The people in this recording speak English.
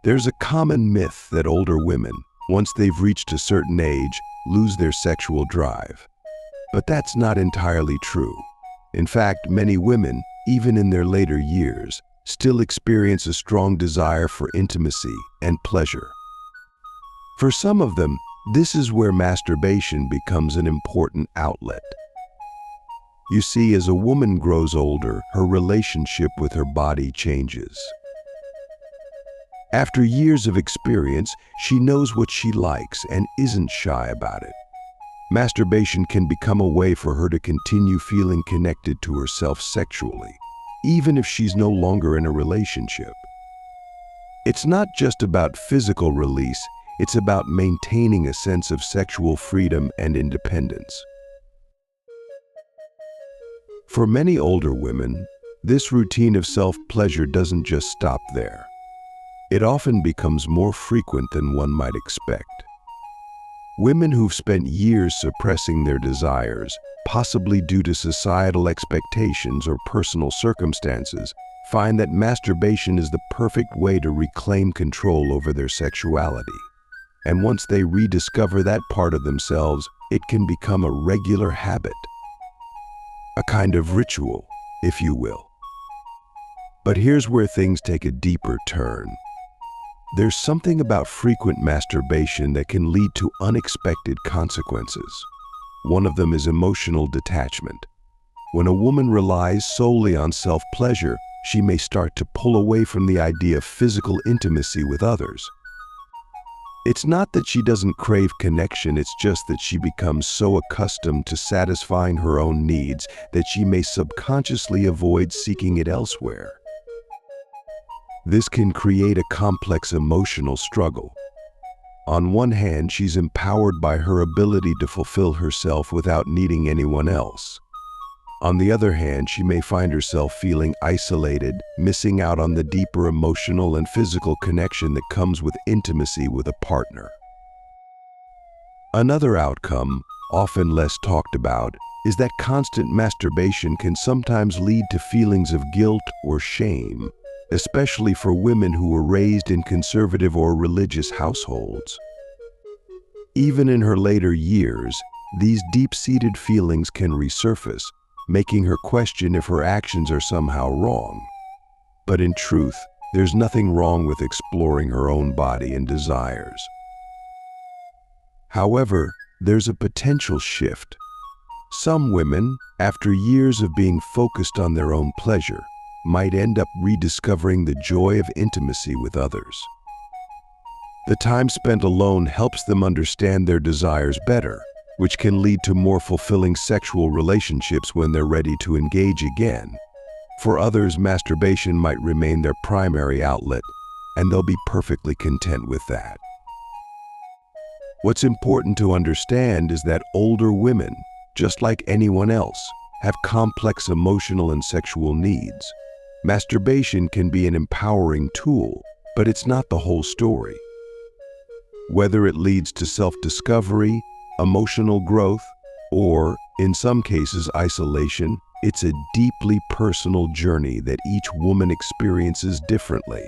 There's a common myth that older women, once they've reached a certain age, lose their sexual drive. But that's not entirely true. In fact, many women, even in their later years, still experience a strong desire for intimacy and pleasure. For some of them, this is where masturbation becomes an important outlet. You see, as a woman grows older, her relationship with her body changes. After years of experience, she knows what she likes and isn't shy about it. Masturbation can become a way for her to continue feeling connected to herself sexually, even if she's no longer in a relationship. It's not just about physical release, it's about maintaining a sense of sexual freedom and independence. For many older women, this routine of self-pleasure doesn't just stop there. It often becomes more frequent than one might expect. Women who've spent years suppressing their desires, possibly due to societal expectations or personal circumstances, find that masturbation is the perfect way to reclaim control over their sexuality. And once they rediscover that part of themselves, it can become a regular habit. A kind of ritual, if you will. But here's where things take a deeper turn. There's something about frequent masturbation that can lead to unexpected consequences. One of them is emotional detachment. When a woman relies solely on self-pleasure, she may start to pull away from the idea of physical intimacy with others. It's not that she doesn't crave connection, it's just that she becomes so accustomed to satisfying her own needs that she may subconsciously avoid seeking it elsewhere. This can create a complex emotional struggle. On one hand, she's empowered by her ability to fulfill herself without needing anyone else. On the other hand, she may find herself feeling isolated, missing out on the deeper emotional and physical connection that comes with intimacy with a partner. Another outcome, often less talked about, is that constant masturbation can sometimes lead to feelings of guilt or shame, especially for women who were raised in conservative or religious households. Even in her later years, these deep-seated feelings can resurface, making her question if her actions are somehow wrong. But in truth, there's nothing wrong with exploring her own body and desires. However, there's a potential shift. Some women, after years of being focused on their own pleasure, might end up rediscovering the joy of intimacy with others. The time spent alone helps them understand their desires better, which can lead to more fulfilling sexual relationships when they're ready to engage again. For others, masturbation might remain their primary outlet, and they'll be perfectly content with that. What's important to understand is that older women, just like anyone else, have complex emotional and sexual needs. Masturbation can be an empowering tool, but it's not the whole story. Whether it leads to self-discovery, emotional growth, or, in some cases, isolation, it's a deeply personal journey that each woman experiences differently.